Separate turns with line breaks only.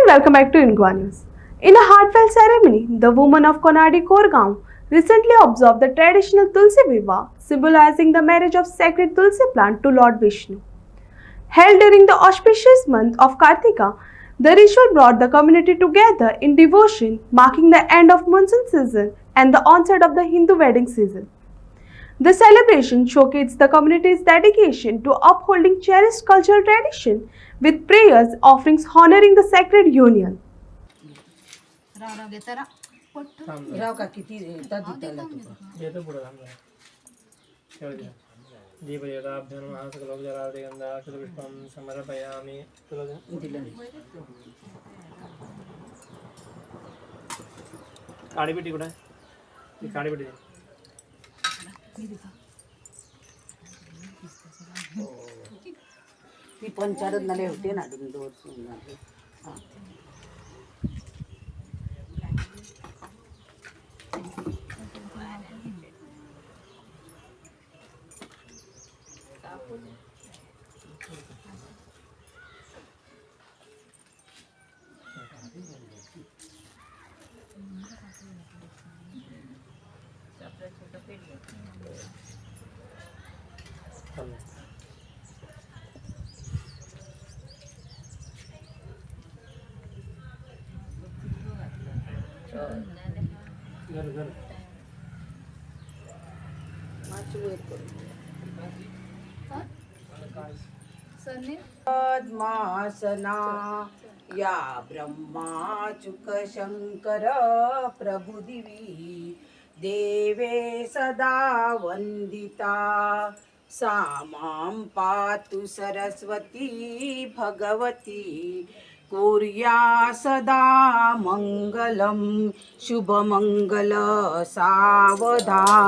welcome back to Ingwa News. In a heartfelt ceremony, the women of Konadi Korgaon recently observed the traditional Tulsi Viva, symbolizing the marriage of sacred Tulsi plant to Lord Vishnu. Held during the auspicious month of Kartika, the ritual brought the community together in devotion, marking the end of monsoon season and the onset of the Hindu wedding season. The celebration showcased the community's dedication to upholding cherished cultural tradition with prayers, offerings honoring the sacred union.
राव का किती दिताला तुका
येतो पुढे थांब ठेव द्या दीपदेवताभ्यो नमः सकलोपचारार्थगन्धा अक्षतपुष्पं समर्पयामि तुला
दिलं
काळी पेटी कुठे ती काळी पेटी
ती पंचारत नाले होते ना दोन दोन हां
घर घर
पद्मासना या ब्रह्माचुक शंकर प्रभुदिवी देवे सदा वंदिता सा मां पातु सरस्वती भगवती कुर्या सदा मंगलम शुभमंगल सावधान।